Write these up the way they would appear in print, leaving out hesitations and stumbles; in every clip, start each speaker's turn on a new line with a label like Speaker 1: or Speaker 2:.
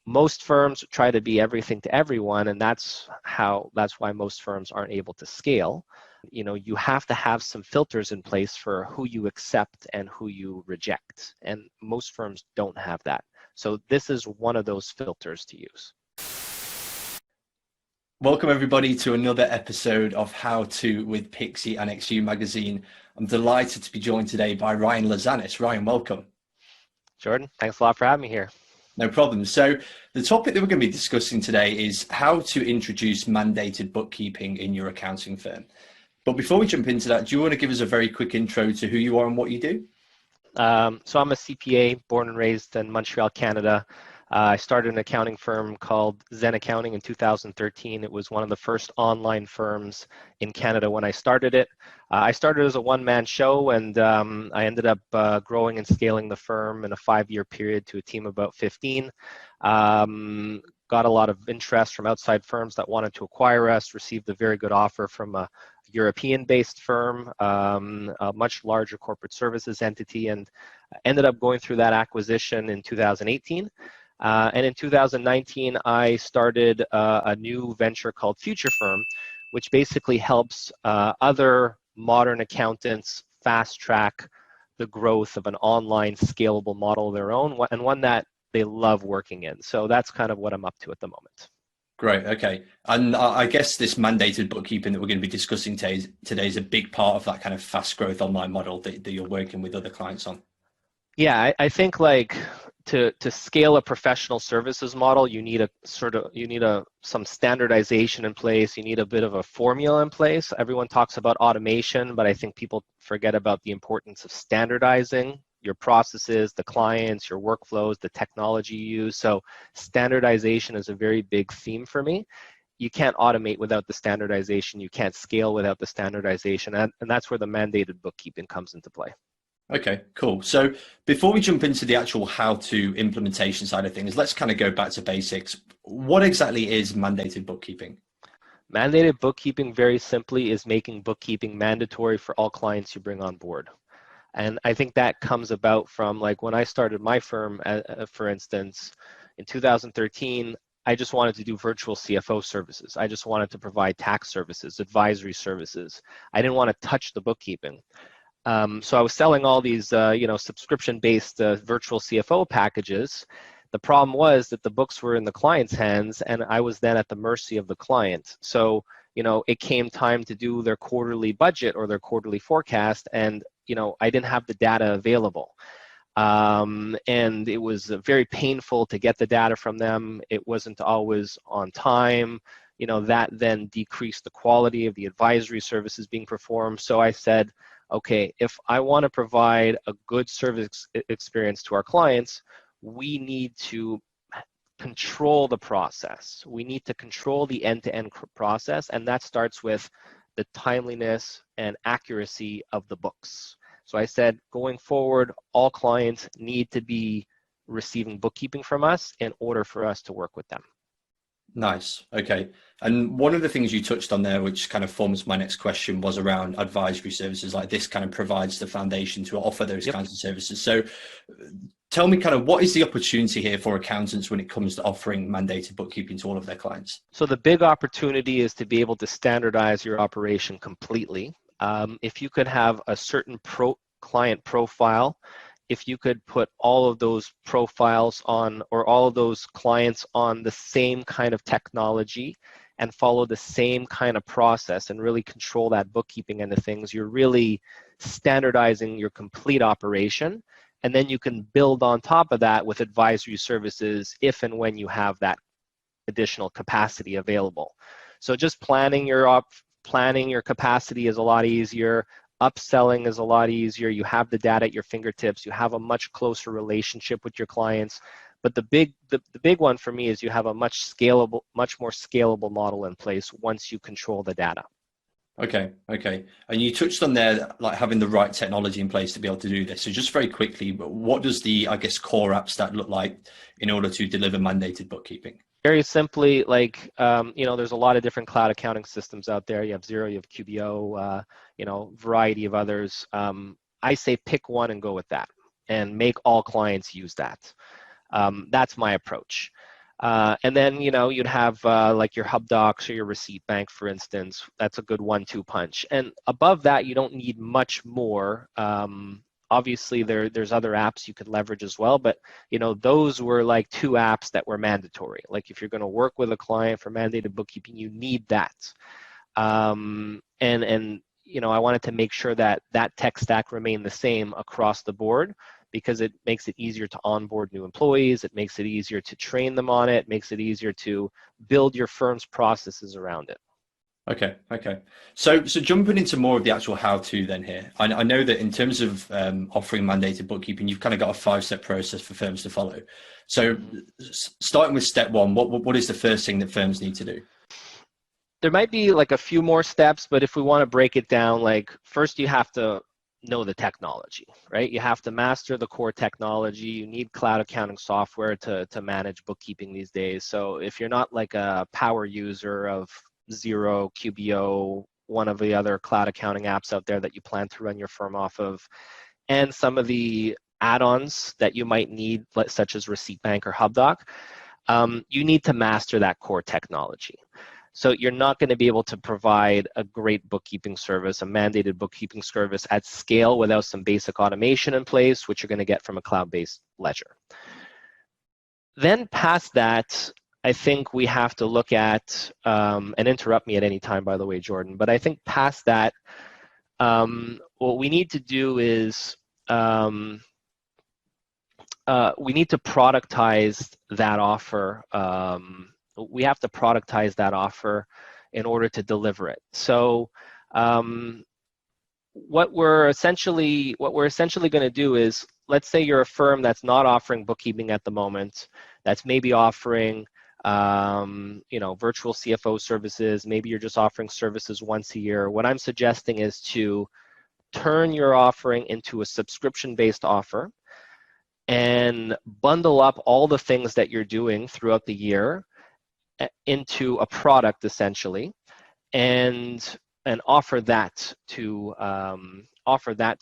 Speaker 1: most firms try to be everything to everyone, and that's why most firms aren't able to scale. You have to have some filters in place for who you accept and who you reject, and most firms don't have that. So this is one of those filters to use.
Speaker 2: Welcome everybody to another episode of How To with Pixie and XU Magazine. I'm delighted to be joined today by Ryan Lazanis. Ryan, welcome.
Speaker 1: Jordan, thanks a lot for having me here.
Speaker 2: No problem. So the topic that we're going to be discussing today is how to introduce mandated bookkeeping in your accounting firm. But before we jump into that, do you want to give us a very quick intro to who you are and what you do?
Speaker 1: So I'm a CPA, born and raised in Montreal, Canada. I started an accounting firm called Zen Accounting in 2013. It was one of the first online firms in Canada when I started it. I started as a one-man show, and I ended up growing and scaling the firm in a 5-year period to a team of about 15. Got a lot of interest from outside firms that wanted to acquire us, received a very good offer from a European-based firm, a much larger corporate services entity, and ended up going through that acquisition in 2018. And in 2019, I started a new venture called Future Firm, which basically helps other modern accountants fast track the growth of an online scalable model of their own, and one that they love working in. So that's kind of what I'm up to at the moment.
Speaker 2: Great. Okay. And I guess this mandated bookkeeping that we're going to be discussing today is a big part of that kind of fast growth online model that you're working with other clients on.
Speaker 1: Yeah, I think like to scale a professional services model, you need some standardization in place. You need a bit of a formula in place. Everyone talks about automation, but I think people forget about the importance of standardizing your processes, the clients, your workflows, the technology you use. So standardization is a very big theme for me. You can't automate without the standardization. You can't scale without the standardization. And that's where the mandated bookkeeping comes into play.
Speaker 2: Okay, cool. So before we jump into the actual how-to implementation side of things, let's kind of go back to basics. What exactly is mandated bookkeeping?
Speaker 1: Mandated bookkeeping, very simply, is making bookkeeping mandatory for all clients you bring on board. And I think that comes about from, like, when I started my firm, for instance, in 2013, I just wanted to do virtual CFO services. I just wanted to provide tax services, advisory services. I didn't want to touch the bookkeeping. So I was selling all these, subscription-based virtual CFO packages. The problem was that the books were in the client's hands, and I was then at the mercy of the client. So, it came time to do their quarterly budget or their quarterly forecast, and, I didn't have the data available. And it was very painful to get the data from them. It wasn't always on time. That then decreased the quality of the advisory services being performed. So I said, okay, if I want to provide a good service experience to our clients, we need to control the process. We need to control the end-to-end process, and that starts with the timeliness and accuracy of the books. So I said, going forward, all clients need to be receiving bookkeeping from us in order for us to work with them.
Speaker 2: Nice. Okay. And one of the things you touched on there, which kind of forms my next question, was around advisory services. Like, this kind of provides the foundation to offer those kinds of services. So tell me kind of what is the opportunity here for accountants when it comes to offering mandated bookkeeping to all of their clients?
Speaker 1: So the big opportunity is to be able to standardize your operation completely. If you could have a certain client profile, if you could put all of those profiles on, or all of those clients on, the same kind of technology and follow the same kind of process and really control that bookkeeping end of things, you're really standardizing your complete operation. And then you can build on top of that with advisory services if and when you have that additional capacity available. So just planning your capacity is a lot easier. Upselling is a lot easier. You have the data at your fingertips. You have a much closer relationship with your clients. But the big one for me is you have a much more scalable model in place once you control the data.
Speaker 2: Okay. And you touched on there, like having the right technology in place to be able to do this. So just very quickly, what does the, core app stack look like in order to deliver mandated bookkeeping?
Speaker 1: Very simply, there's a lot of different cloud accounting systems out there. You have Xero, you have QBO, variety of others. I say pick one and go with that and make all clients use that. That's my approach. And then, you'd have like your hub docs or your receipt bank, for instance. That's a good 1-2 punch. And above that, you don't need much more. Obviously, there's other apps you could leverage as well, but those were like 2 apps that were mandatory. Like if you're going to work with a client for mandated bookkeeping, you need that. I wanted to make sure that that tech stack remained the same across the board, because it makes it easier to onboard new employees. It makes it easier to train them on it. Makes it easier to build your firm's processes around it.
Speaker 2: Okay. So jumping into more of the actual how-to then here, I know that in terms of offering mandated bookkeeping, you've kind of got a 5-step process for firms to follow. So starting with step 1, what is the first thing that firms need to do?
Speaker 1: There might be like a few more steps, but if we want to break it down, like first you have to know the technology, right? You have to master the core technology. You need cloud accounting software to manage bookkeeping these days. So if you're not like a power user of Xero, QBO, one of the other cloud accounting apps out there that you plan to run your firm off of, and some of the add-ons that you might need, such as Receipt Bank or HubDoc, you need to master that core technology. So you're not going to be able to provide a great bookkeeping service, a mandated bookkeeping service at scale without some basic automation in place, which you're going to get from a cloud-based ledger. Then past that, I think we have to look at, and interrupt me at any time, by the way, Jordan, but I think past that, what we need to do is we need to productize that offer. We have to productize that offer in order to deliver it. So what we're essentially going to do is, let's say you're a firm that's not offering bookkeeping at the moment, that's maybe offering virtual CFO services. Maybe you're just offering services once a year. What I'm suggesting is to turn your offering into a subscription-based offer and bundle up all the things that you're doing throughout the year into a product, essentially, and offer that to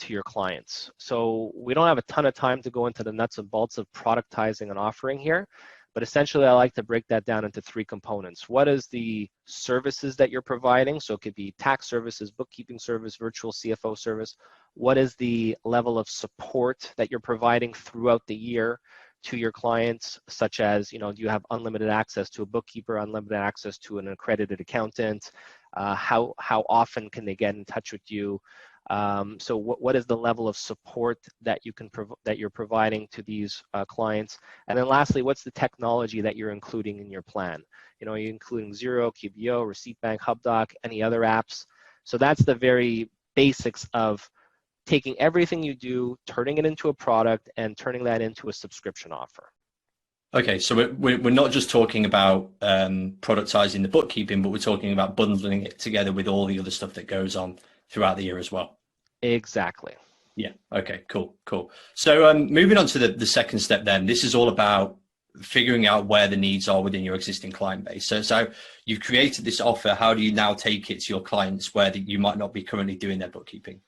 Speaker 1: your clients. So we don't have a ton of time to go into the nuts and bolts of productizing and offering here, but essentially I like to break that down into 3 components. What is the services that you're providing? So it could be tax services, bookkeeping service, virtual CFO service. What is the level of support that you're providing throughout the year to your clients, such as, do you have unlimited access to a bookkeeper, unlimited access to an accredited accountant? How often can they get in touch with you? So what is the level of support that you're providing to these clients? And then lastly, what's the technology that you're including in your plan? Are you including Xero, QBO, Receipt Bank, HubDoc, any other apps? So that's the very basics of taking everything you do, turning it into a product, and turning that into a subscription offer.
Speaker 2: Okay, so we're not just talking about productizing the bookkeeping, but we're talking about bundling it together with all the other stuff that goes on throughout the year as well.
Speaker 1: Exactly.
Speaker 2: Yeah. Okay, cool. So moving on to the second step then, this is all about figuring out where the needs are within your existing client base. So you've created this offer. How do you now take it to your clients where you might not be currently doing their bookkeeping?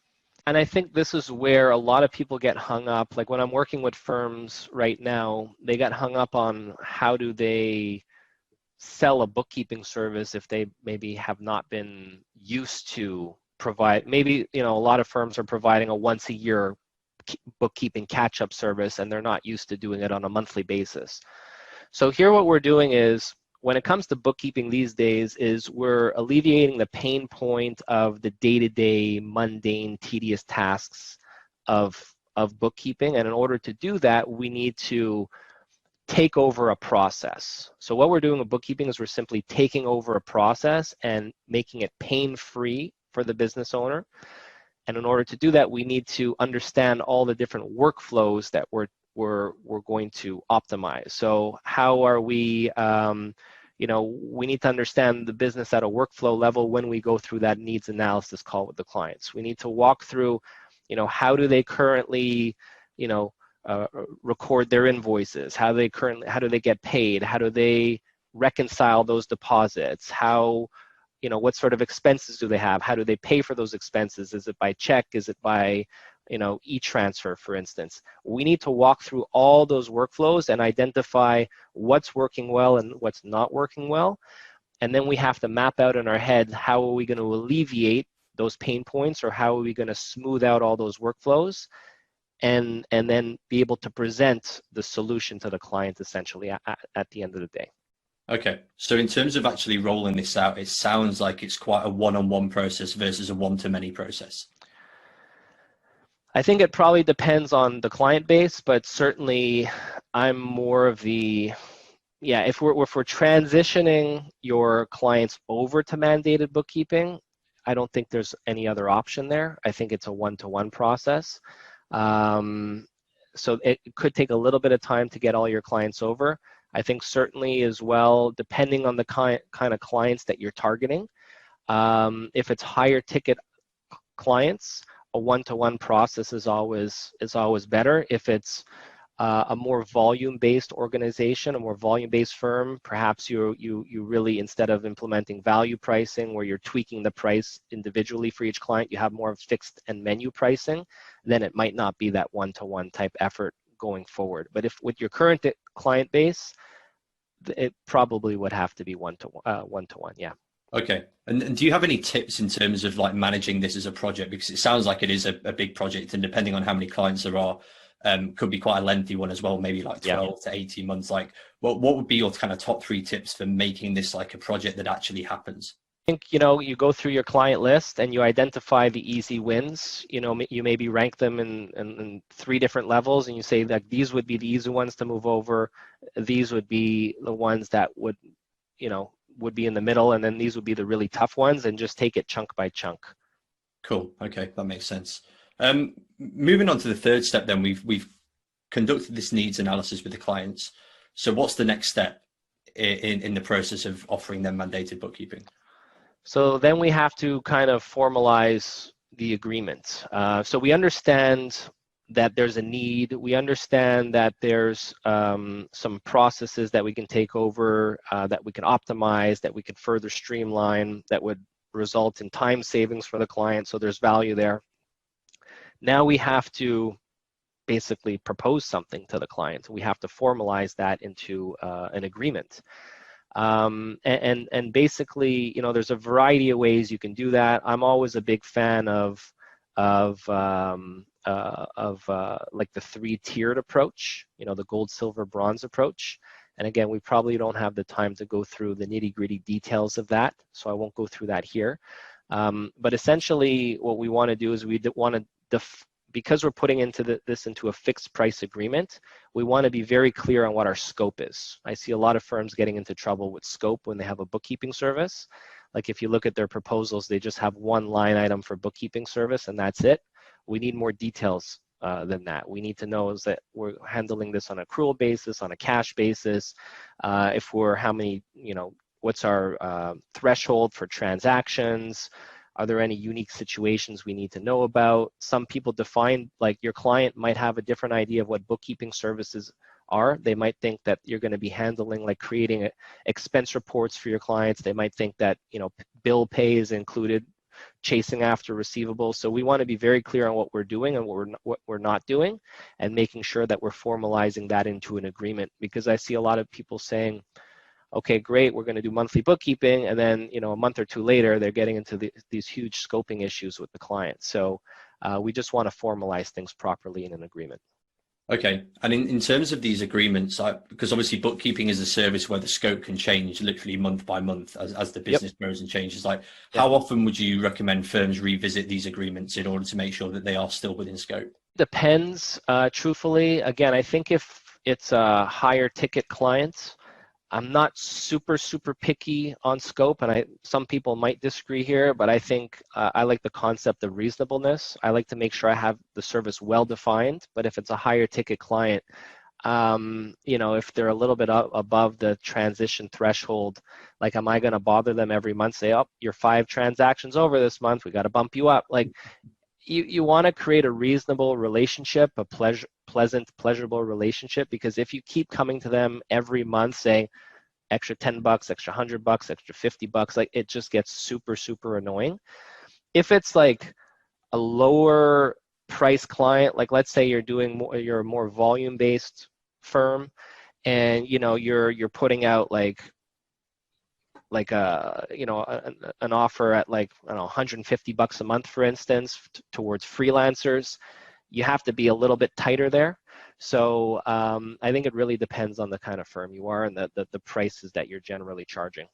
Speaker 1: And I think this is where a lot of people get hung up. Like when I'm working with firms right now, they get hung up on how do they sell a bookkeeping service if they maybe have not been used to provide. Maybe, a lot of firms are providing a once a year bookkeeping catch-up service and they're not used to doing it on a monthly basis. So here what we're doing is, when it comes to bookkeeping these days, is we're alleviating the pain point of the day-to-day mundane, tedious tasks of bookkeeping. And in order to do that, we need to take over a process. So what we're doing with bookkeeping is we're simply taking over a process and making it pain-free for the business owner. And in order to do that, we need to understand all the different workflows that we're going to optimize. So how are we, we need to understand the business at a workflow level when we go through that needs analysis call with the clients. We need to walk through, how do they currently, record their invoices? How do they get paid? How do they reconcile those deposits? What sort of expenses do they have? How do they pay for those expenses? Is it by check? Is it by e-transfer, for instance. We need to walk through all those workflows and identify what's working well and what's not working well. And then we have to map out in our head, how are we going to alleviate those pain points, or how are we going to smooth out all those workflows, and then be able to present the solution to the client essentially at the end of the day.
Speaker 2: Okay, so in terms of actually rolling this out, it sounds like it's quite a one-on-one process versus a one-to-many process.
Speaker 1: I think it probably depends on the client base, but certainly I'm more of the, if we're transitioning your clients over to mandated bookkeeping, I don't think there's any other option there. I think it's a one-to-one process. So it could take a little bit of time to get all your clients over. I think certainly as well, depending on the kind of clients that you're targeting, if it's higher ticket clients, a one-to-one process is always better. If it's a more volume-based organization, a more volume-based firm, perhaps you really, instead of implementing value pricing where you're tweaking the price individually for each client, you have more of fixed and menu pricing, then it might not be that one-to-one type effort going forward. But if with your current client base, it probably would have to be one-to-one, yeah.
Speaker 2: Okay, and do you have any tips in terms of like managing this as a project? Because it sounds like it is a big project, and depending on how many clients there are, could be quite a lengthy one as well, maybe like 12 to 18 months. Like, what would be your kind of top 3 tips for making this like a project that actually happens?
Speaker 1: I think, you go through your client list and you identify the easy wins. You maybe rank them in 3 different levels, and you say that these would be the easy ones to move over. These would be the ones that would be in the middle, and then these would be the really tough ones, and just take it chunk by chunk.
Speaker 2: Cool. Okay, that makes sense. Moving on to the third step, then we've conducted this needs analysis with the clients. So what's the next step in the process of offering them mandated bookkeeping?
Speaker 1: So then we have to kind of formalize the agreement. So we understand that there's a need. We understand that there's some processes that we can take over, that we can optimize, that we can further streamline, that would result in time savings for the client. So there's value there. Now we have to basically propose something to the client. We have to formalize that into an agreement. And basically, there's a variety of ways you can do that. I'm always a big fan of like the 3-tiered approach, the gold, silver, bronze approach. And again, we probably don't have the time to go through the nitty-gritty details of that, so I won't go through that here. But essentially, what we want to do is we want to because we're putting this into a fixed price agreement, we want to be very clear on what our scope is. I see a lot of firms getting into trouble with scope when they have a bookkeeping service. Like if you look at their proposals, they just have one line item for bookkeeping service and that's it. We need more details than that. We need to know is that we're handling this on an accrual basis, on a cash basis. If we're what's our threshold for transactions? Are there any unique situations we need to know about? Some people define, like your client might have a different idea of what bookkeeping services are. They might think that you're going to be handling, like creating expense reports for your clients. They might think that, bill pay is included, chasing after receivables. So we want to be very clear on what we're doing and what we're not doing, and making sure that we're formalizing that into an agreement. Because I see a lot of people saying, okay, great, we're going to do monthly bookkeeping, and then a month or 2 later, they're getting into these huge scoping issues with the client. So we just want to formalize things properly in an agreement.
Speaker 2: Okay, and in terms of these agreements, because obviously bookkeeping is a service where the scope can change literally month by month as the business grows and changes. Like, how often would you recommend firms revisit these agreements in order to make sure that they are still within scope?
Speaker 1: Depends, truthfully. Again, I think if it's a higher ticket client, I'm not super picky on scope, and some people might disagree here, but I think I like the concept of reasonableness. I like to make sure I have the service well defined, but if it's a higher ticket client, if they're a little bit above the transition threshold, like, am I going to bother them every month, say, oh, you're 5 transactions over this month, we got to bump you up? Like, you want to create a reasonable relationship, a pleasant, pleasurable relationship, because if you keep coming to them every month saying extra $10, extra $100, extra $50, like, it just gets super annoying. If it's like a lower price client, like let's say you're a more volume-based firm, and you're putting out like an offer at like, I don't know, $150 a month, for instance, towards freelancers. You have to be a little bit tighter there. So I think it really depends on the kind of firm you are and the prices that you're generally charging.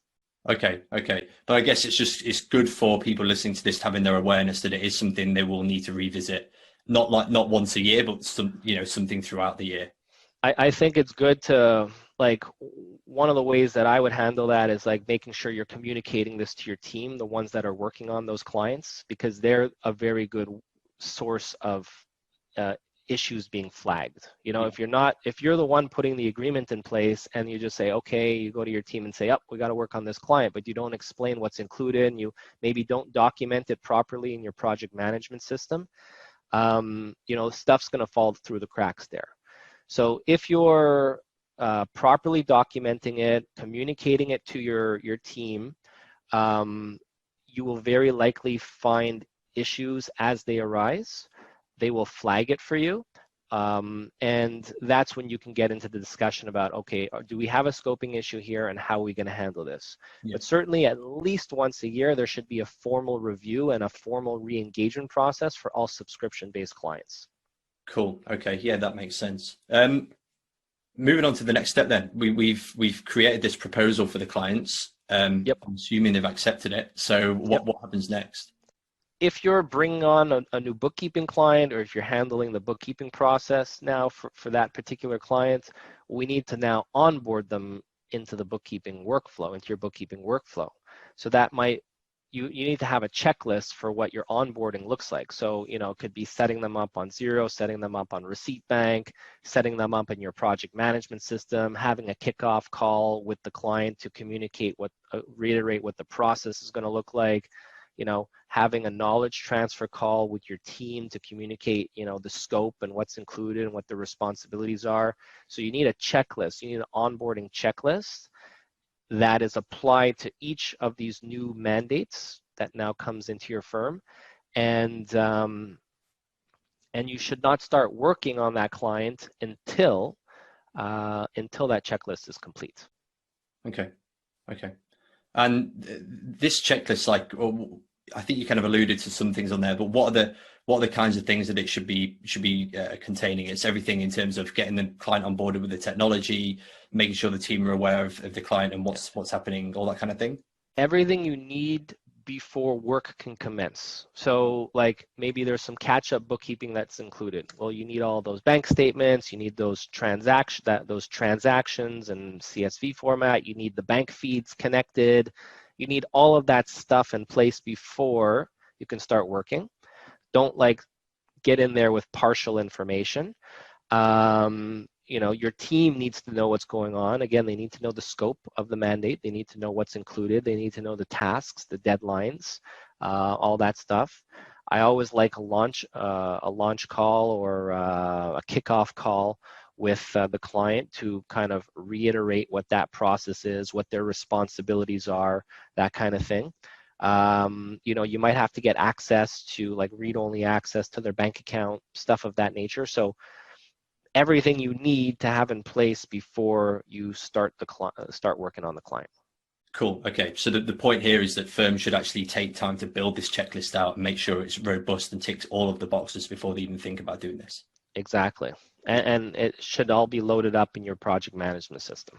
Speaker 2: Okay. But I guess it's good for people listening to this having their awareness that it is something they will need to revisit, not once a year, but something throughout the year.
Speaker 1: I think it's good to, like, one of the ways that I would handle that is like making sure you're communicating this to your team, the ones that are working on those clients, because they're a very good source of issues being flagged. If you're the one putting the agreement in place and you just say, okay, you go to your team and say, we got to work on this client, but you don't explain what's included and you maybe don't document it properly in your project management system, stuff's going to fall through the cracks there. So if you're properly documenting it, communicating it to your team, you will very likely find issues as they arise. They will flag it for you. And that's when you can get into the discussion about, okay, do we have a scoping issue here and how are we going to handle this? Yeah. But certainly at least once a year, there should be a formal review and a formal re-engagement process for all subscription-based clients.
Speaker 2: Cool. Okay. Yeah, that makes sense. Moving on to the next step then. We've created this proposal for the clients.
Speaker 1: Yep.
Speaker 2: I'm assuming they've accepted it. So what happens next?
Speaker 1: If you're bringing on a new bookkeeping client, or if you're handling the bookkeeping process now for that particular client, we need to now onboard them into the bookkeeping workflow, into your bookkeeping workflow. So that you need to have a checklist for what your onboarding looks like. So, it could be setting them up on Xero, setting them up on Receipt Bank, setting them up in your project management system, having a kickoff call with the client to communicate reiterate what the process is going to look like, having a knowledge transfer call with your team to communicate, the scope and what's included and what the responsibilities are. So you need a checklist. You need an onboarding checklist that is applied to each of these new mandates that now comes into your firm. And you should not start working on that client until that checklist is complete.
Speaker 2: Okay. And this checklist, I think you kind of alluded to some things on there, but what are the kinds of things that it should be containing? It's everything in terms of getting the client onboarded with the technology, making sure the team are aware of the client and what's happening, all that kind of thing. Everything
Speaker 1: you need before work can commence. So like maybe there's some catch-up bookkeeping that's included. Well, you need all those bank statements, you need those transactions and CSV format, you need the bank feeds connected, you need all of that stuff in place before you can start working. Don't get in there with partial information. Your team needs to know what's going on. Again, they need to know the scope of the mandate. They need to know what's included. They need to know the tasks, the deadlines, all that stuff. I always like a launch call or a kickoff call with the client to kind of reiterate what that process is, what their responsibilities are, that kind of thing. You might have to get access to read-only access to their bank account, stuff of that nature. So everything you need to have in place before you start working on the client.
Speaker 2: Cool. Okay. So the point here is that firms should actually take time to build this checklist out and make sure it's robust and ticks all of the boxes before they even think about doing this.
Speaker 1: Exactly. And it should all be loaded up in your project management system.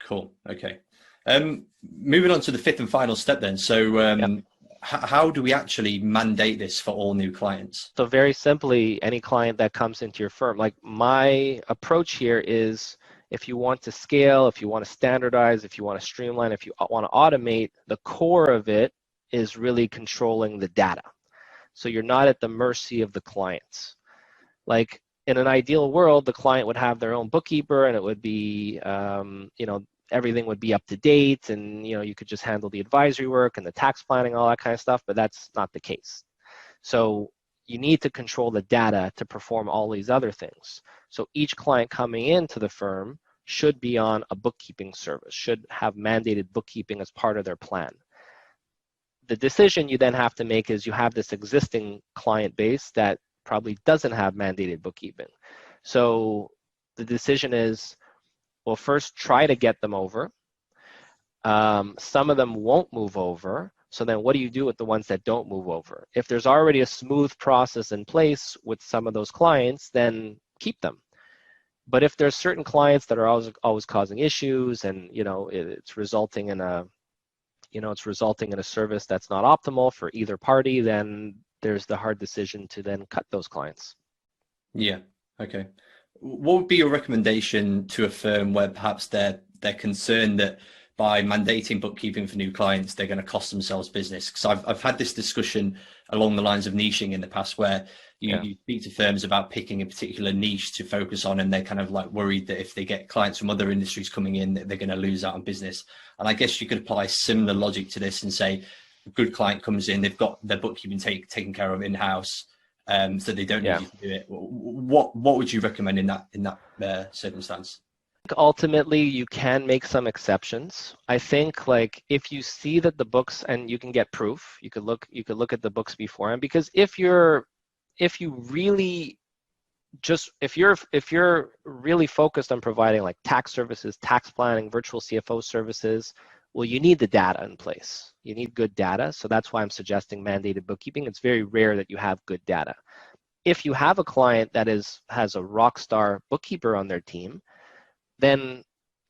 Speaker 2: Cool. Okay. Moving on to the fifth and final step then. So how do we actually mandate this for all new clients?
Speaker 1: So very simply, any client that comes into your firm, my approach here is, if you want to scale, if you want to standardize, if you want to streamline, if you want to automate, the core of it is really controlling the data. So you're not at the mercy of the clients. In an ideal world, the client would have their own bookkeeper, and it would be, everything would be up to date, and you could just handle the advisory work and the tax planning, all that kind of stuff, but that's not the case. So you need to control the data to perform all these other things. So each client coming into the firm should be on a bookkeeping service, should have mandated bookkeeping as part of their plan. The decision you then have to make is, you have this existing client base that probably doesn't have mandated bookkeeping. So the decision is, well, first try to get them over. Some of them won't move over. So then what do you do with the ones that don't move over? If there's already a smooth process in place with some of those clients, then keep them. But if there's certain clients that are always causing issues, and it's resulting in a service that's not optimal for either party, then there's the hard decision to then cut those clients.
Speaker 2: Yeah. Okay. What would be your recommendation to a firm where perhaps they're concerned that by mandating bookkeeping for new clients, they're going to cost themselves business? Because I've had this discussion along the lines of niching in the past, where you speak to firms about picking a particular niche to focus on, and they're kind of like worried that if they get clients from other industries coming in, that they're going to lose out on business. And I guess you could apply similar logic to this and say, a good client comes in, they've got their bookkeeping taken care of in-house, so they don't need you to do it. What would you recommend in that circumstance?
Speaker 1: Ultimately, you can make some exceptions. I think, like, if you see that the books, and you can get proof, you could look at the books beforehand, because if you're really focused on providing like tax services, tax planning, virtual CFO services, well, you need the data in place. You need good data. So that's why I'm suggesting mandated bookkeeping. It's very rare that you have good data. If you have a client that has a rock star bookkeeper on their team, then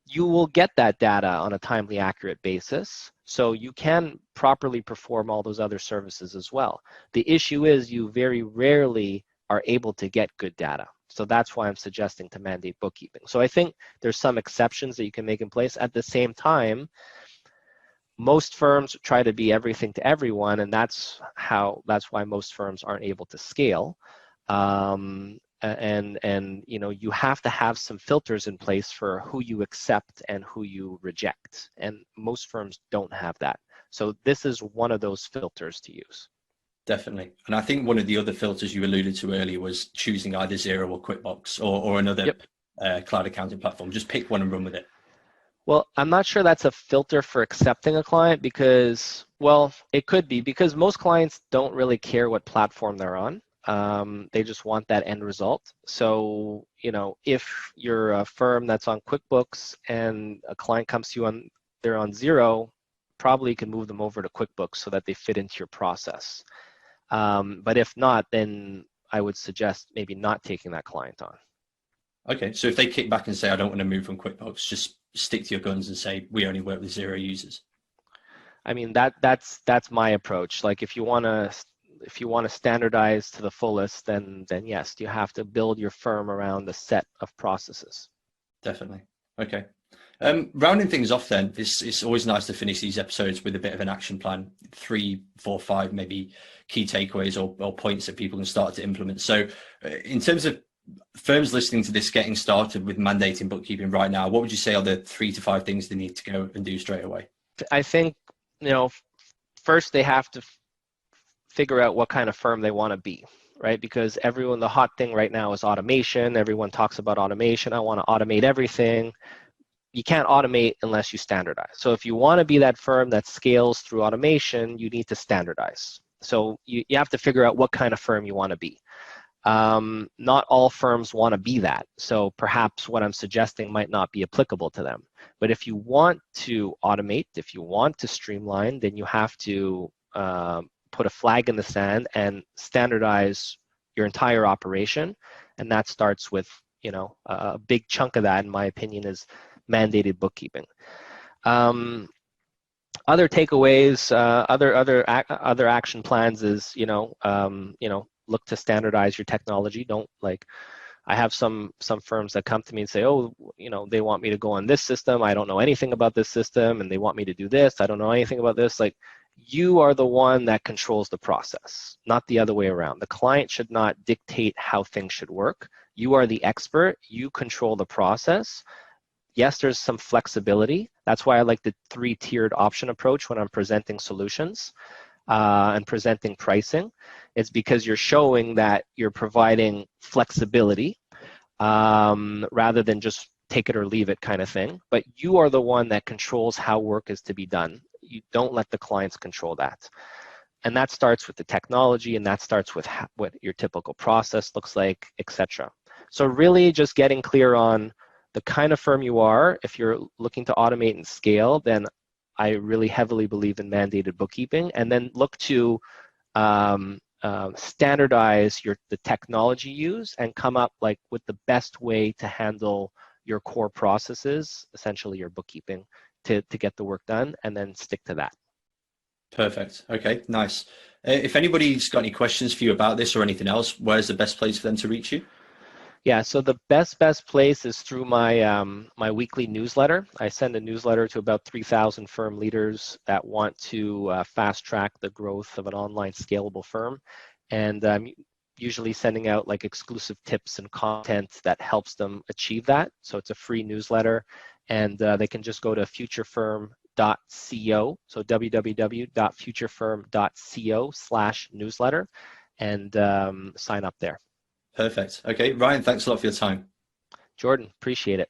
Speaker 1: you will get that data on a timely, accurate basis. So you can properly perform all those other services as well. The issue is you very rarely are able to get good data. So that's why I'm suggesting to mandate bookkeeping. So I think there's some exceptions that you can make in place. At the same time, most firms try to be everything to everyone, and that's why most firms aren't able to scale. And you have to have some filters in place for who you accept and who you reject, and most firms don't have that. So this is one of those filters to use.
Speaker 2: Definitely. And I think one of the other filters you alluded to earlier was choosing either Xero or QuickBooks or another cloud accounting platform. Just pick one and run with it.
Speaker 1: Well, I'm not sure that's a filter for accepting a client, because, well, it could be, because most clients don't really care what platform they're on. They just want that end result. So, if you're a firm that's on QuickBooks and a client comes to you they're on Xero, probably you can move them over to QuickBooks so that they fit into your process. But if not, then I would suggest maybe not taking that client on.
Speaker 2: Okay, so if they kick back and say, I don't want to move from QuickBooks, just stick to your guns and say, we only work with Xero users.
Speaker 1: I mean, that's my approach. Like, if you want to standardize to the fullest, then yes, you have to build your firm around a set of processes.
Speaker 2: Definitely. Okay. Rounding things off then, it's always nice to finish these episodes with a bit of an action plan, 3, 4, 5 maybe key takeaways or points that people can start to implement. So in terms of firms listening to this getting started with mandating bookkeeping right now, what would you say are the 3 to 5 things they need to go and do straight away?
Speaker 1: I think, first they have to figure out what kind of firm they want to be, right? Because the hot thing right now is automation. Everyone talks about automation. I want to automate everything. You can't automate unless you standardize. So if you want to be that firm that scales through automation, you need to standardize. So you have to figure out what kind of firm you want to be. Not all firms want to be that. So perhaps what I'm suggesting might not be applicable to them. But if you want to automate, if you want to streamline, then you have to put a flag in the sand and standardize your entire operation. And that starts with, a big chunk of that, in my opinion, is mandated bookkeeping. Other takeaways, other action plans is, look to standardize your technology. I have some firms that come to me and say, they want me to go on this system. I don't know anything about this system, and they want me to do this. I don't know anything about this. Like, you are the one that controls the process, not the other way around. The client should not dictate how things should work. You are the expert. You control the process. Yes, there's some flexibility. That's why I like the 3-tiered option approach when I'm presenting solutions and presenting pricing. It's because you're showing that you're providing flexibility rather than just take it or leave it kind of thing. But you are the one that controls how work is to be done. You don't let the clients control that. And that starts with the technology, and that starts with what your typical process looks like, etc. So really just getting clear on the kind of firm you are. If you're looking to automate and scale, then I really heavily believe in mandated bookkeeping, and then look to standardize the technology used and come up like with the best way to handle your core processes, essentially your bookkeeping, to get the work done, and then stick to that.
Speaker 2: Perfect. Okay, nice. If anybody's got any questions for you about this or anything else, where's the best place for them to reach you?
Speaker 1: Yeah, so the best place is through my my weekly newsletter. I send a newsletter to about 3,000 firm leaders that want to fast track the growth of an online scalable firm, and I'm usually sending out like exclusive tips and content that helps them achieve that. So it's a free newsletter, and they can just go to futurefirm.co, so www.futurefirm.co/newsletter, and sign up there.
Speaker 2: Perfect. Okay, Ryan, thanks a lot for your time.
Speaker 1: Jordan, appreciate it.